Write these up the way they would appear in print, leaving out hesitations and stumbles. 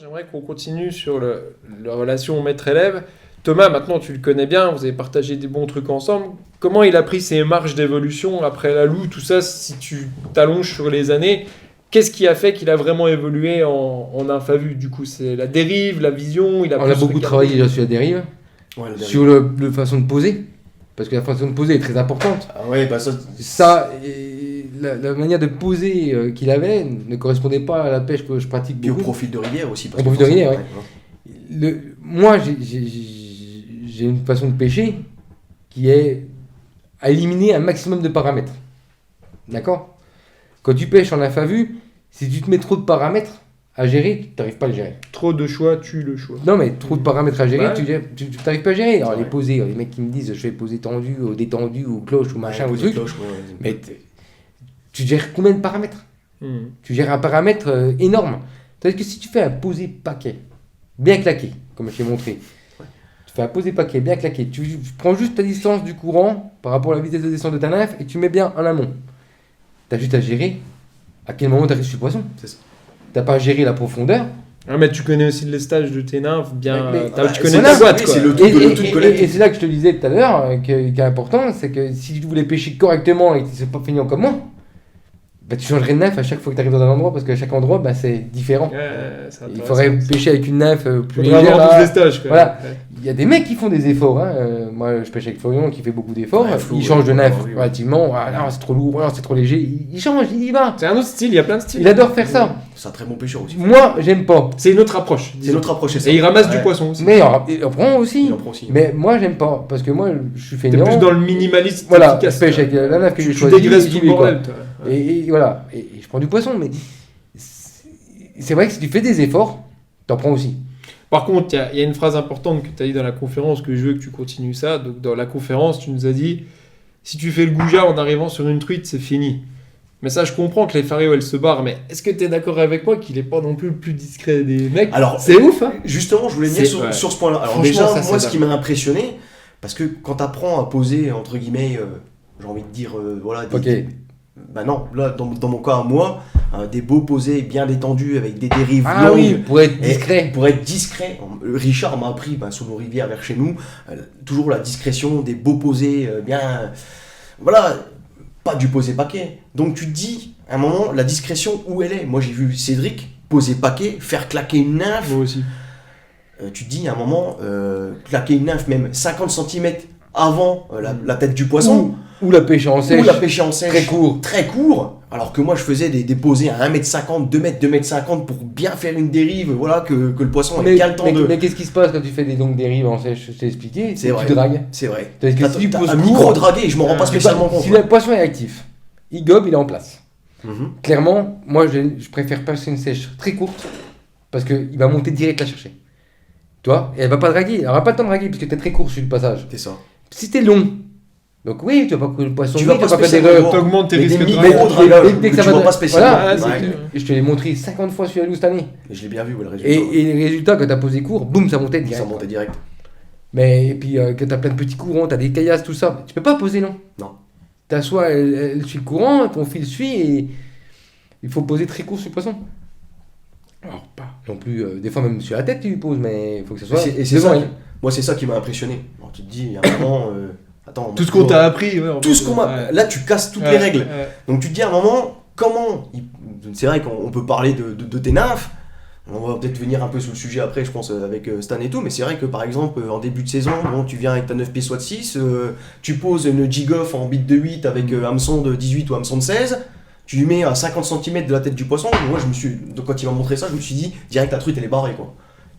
J'aimerais qu'on continue sur la relation maître-élève. Thomas, maintenant tu le connais bien, vous avez partagé des bons trucs ensemble. Comment il a pris ses marges d'évolution après la Loue, tout ça, si tu t'allonges sur les années, qu'est-ce qui a fait qu'il a vraiment évolué en Infavu? Du coup, c'est la dérive, la vision, il a On plus a beaucoup regardé. travaillé déjà sur la dérive, Ouais, sur la façon de poser, parce que la façon de poser est très importante. Ah ouais, bah ça. Ça, et la manière de poser qu'il avait ne correspondait pas à la pêche que je pratique Puis au beaucoup. profil de rivière aussi. Au profil de rivière, ouais. Moi, j'ai une façon de pêcher qui est à éliminer un maximum de paramètres. D'accord? Quand tu pêches en infavu, si tu te mets trop de paramètres à gérer, tu n'arrives pas à le gérer. Trop de choix tue le choix. Non, mais trop de paramètres à gérer, Ouais. tu n'arrives pas à gérer. Alors, Ouais. les poser, les mecs qui me disent je fais poser tendu, ou détendu, ou cloche, ou machin, ou truc. Mais tu gères combien de paramètres? Tu gères un paramètre énorme. C'est-à-dire que si tu fais un poser paquet, bien claqué, comme je t'ai montré, tu fais un poser paquet bien claqué, tu prends juste ta distance du courant par rapport à la vitesse de descente de ta nymphe et tu mets bien en amont. Tu as juste à gérer à quel moment tu arrives sur le poisson. C'est ça. Tu n'as pas à gérer la profondeur. Ah, mais tu connais aussi les stages de tes nymphes, bien. Mais- Tu connais c'est ta ça, boîte, oui, quoi. c'est le truc de collecte. Et c'est là que je te disais tout à l'heure, qui est important, c'est que si tu voulais pêcher correctement et que tu ne pas feignant comme moi, bah, tu changerais de nymphe à chaque fois que tu arrives dans un endroit, parce qu'à chaque endroit, bah, c'est différent. Ouais, c'est Il intéressant. faudrait pêcher avec une nymphe plus Faudrait légère. avoir là. plus de stages, quoi. Voilà. Ouais. Il y a des mecs qui font des efforts. Hein. Moi, je pêche avec Florian qui fait beaucoup d'efforts. Ouais, Flo, Il change de ouais, nymphe oui, oui. relativement. Ah non, c'est trop lourd, non, c'est trop léger. Il change, il y va. C'est un autre style, il y a plein de styles. Il adore faire ça. C'est un très bon pêcheur aussi. Moi, j'aime pas. C'est une autre approche. C'est notre approche, c'est ça. Et il ramasse du Ouais. poisson aussi. Mais il en prend aussi. Il en prend aussi. Mais moi, j'aime pas. Parce que moi, je suis T'es feignant. plus dans le minimaliste Voilà, efficace. je pêche avec la nymphe que j'ai Tu choisie. dégraisses j'y tout le vais, quoi. bordel, toi. Ouais. Et voilà. Et je prends du poisson. Mais c'est vrai que si tu fais des efforts, t'en prends aussi. Par contre, il y a une phrase importante que tu as dit dans la conférence, que je veux que tu continues ça. Donc, dans la conférence, tu nous as dit si tu fais le goujat en arrivant sur une truite, c'est fini. Mais ça, je comprends que les faréos, elles se barrent. Mais est-ce que tu es d'accord avec moi qu'il n'est pas non plus le plus discret des mecs? Alors, c'est ouf, hein? Justement, je voulais venir C'est- ouais. sur ce point-là. Alors Franchement, déjà, ça, moi, c'est ce qui m'a impressionné, parce que quand tu apprends à poser, entre guillemets, j'ai envie de dire, voilà, Ok. bah non, là, dans mon cas, moi, des beaux posés bien détendus avec des dérives Ah longues. oui, pour être Et discret. pour être discret, Richard m'a appris sur nos rivières vers chez nous, toujours la discrétion, des beaux posés bien. Voilà, pas du posé paquet. Donc tu te dis, à un moment, la discrétion, où elle est? Moi j'ai vu Cédric poser paquet, faire claquer une nymphe. Moi aussi. Tu te dis, à un moment, claquer une nymphe même 50 cm avant la tête du poisson, Ou la pêche en sèche. ou la pêcher en sèche Très court. très court, alors que moi je faisais des posés à 1m50, 2m, 2m50 pour bien faire une dérive, voilà, que le poisson ait bien le temps de... Mais qu'est-ce qui se passe quand tu fais des longues dérives en sèche? Je t'ai expliqué. C'est que vrai. Tu dragues. C'est vrai. Parce que T'as si tu poses un court, micro-dragué, je m'en rends pas si spécialement compte. Si le poisson est actif, il gobe, il est en place. Mhm. Clairement, moi je préfère passer une sèche très courte parce qu'il va monter direct la chercher. Tu vois? Et elle va pas draguer. Elle aura pas le temps de draguer parce que t'es très court sur le passage. C'est ça. Si t'es long, donc oui, tu vas pas courir le poisson, Tu oui, vas tu pas vas faire des spécialement rêves. T'augmentes tes Mais risques des de micros- drague. dragage, dès que que ça tu va vois de- pas spécialement. Voilà, Ouais, c'est clair. Et je te l'ai montré 50 fois sur la loose cette année. Et je l'ai bien vu, ouais, le résultat. Et les résultats, quand t'as posé court, boum, ça montait ça direct. montait direct. Mais et puis que t'as plein de petits courants, t'as des caillasses, tout ça, tu peux pas poser long. Non. T'as soit elle suit le courant, ton fil suit et il faut poser très court sur le poisson. Alors pas non plus, des fois même sur la tête tu lui poses, mais il faut que ça soit Et c'est devant ça, elle. moi c'est ça qui m'a impressionné. Alors, tu te dis, il y a un moment, attends, Tout ce qu'on t'a appris. Ouais, en tout ce fait, qu'on m'a... ouais. Là tu casses toutes Ouais, les règles. ouais. Donc tu te dis à un moment, c'est vrai qu'on peut parler de tes nymphes, on va peut-être venir un peu sur le sujet après, je pense, avec Stan et tout, mais c'est vrai que par exemple, en début de saison, bon, tu viens avec ta 9 pieds soit de 6, tu poses une jig-off en bit de 8 avec hameçon de 18 ou hameçon de 16, tu lui mets à 50 cm de la tête du poisson, moi donc, quand il m'a montré ça, je me suis dit, direct la truite elle est barrée quoi.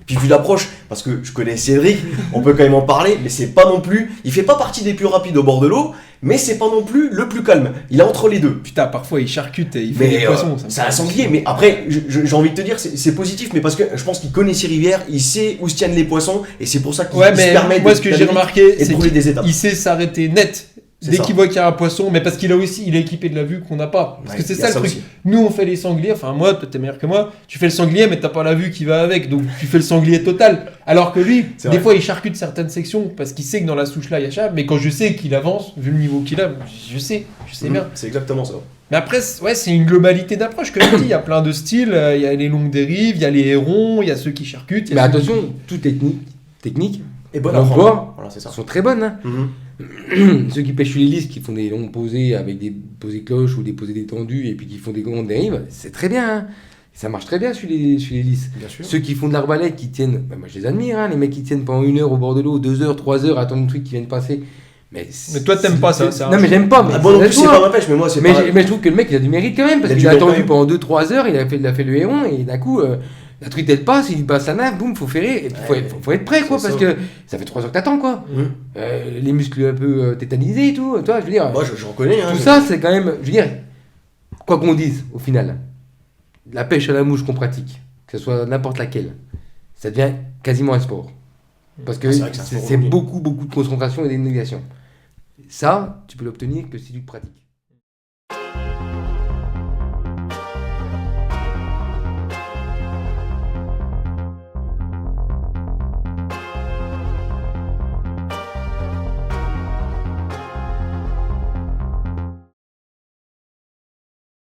Puis vu l'approche, parce que je connais Cédric, on peut quand même en parler, mais c'est pas non plus, il fait pas partie des plus rapides au bord de l'eau, mais c'est pas non plus le plus calme, il est entre les deux. Putain, parfois il charcute et il fait Mais des poissons. ça me c'est un fait- sanglier, mais après, j'ai envie de te dire, c'est positif, mais parce que je pense qu'il connaît ses rivières, il sait où se tiennent les poissons, et c'est pour ça qu'il Ouais, se mais permet moi ce que j'ai remarqué, et de c'est brûler des étapes. qu'il sait s'arrêter net C'est dès ça. qu'il voit qu'il y a un poisson, mais parce qu'il a aussi, il est équipé de la vue qu'on n'a pas. Parce Ouais, que c'est il y a ça le truc. aussi. Nous on fait les sangliers, enfin moi, toi t'es meilleur que moi, tu fais le sanglier mais t'as pas la vue qui va avec, donc tu fais le sanglier total. Alors que lui, C'est des vrai. fois il charcute certaines sections parce qu'il sait que dans la souche là il y a chat, mais quand je sais qu'il avance, vu le niveau qu'il a, je sais Mhm, bien. C'est exactement ça. Mais après, c'est une globalité d'approche, comme je dis. Il y a plein de styles. Il y a les longues dérives, il y a les hérons, il y a ceux qui charcutent. Mais attention, tout technique. Et bonne l'emploi, voilà, c'est ça. sont très bonnes. Hein. Ceux qui pêchent sur les lisses, qui font des longues posées avec des posées cloches ou des posées détendues et puis qui font des grandes dérives, c'est très bien. Hein. Ça marche très bien sur les lisses. Bien sûr. Ceux qui font de l'arbalète, qui tiennent, moi je les admire, hein, les mecs qui tiennent pendant 1 heure au bord de l'eau, 2 heures, 3 heures, à attendre le truc qui vient de passer. Mais toi, t'aimes pas ça. Non, mais j'aime pas. Mais bon, non plus, c'est pas ma pêche, mais moi, c'est pas. Mais je trouve que le mec, il a du mérite quand même, parce qu'il a attendu pendant 2-3 heures, il a fait le héron, et d'un coup, la truite elle passe, il passe la nave, boum, faut ferrer, et puis faut être prêt, quoi, parce que ça fait 3 heures que t'attends, quoi. Les muscles un peu tétanisés et tout, toi, je veux dire. Moi, je reconnais, hein. Tout ça, c'est quand même, je veux dire, quoi qu'on dise, au final, la pêche à la mouche qu'on pratique, que ce soit n'importe laquelle, ça devient quasiment un sport. Parce que c'est beaucoup de concentration et d'abnégation. Ça, tu peux l'obtenir que si tu le pratiques.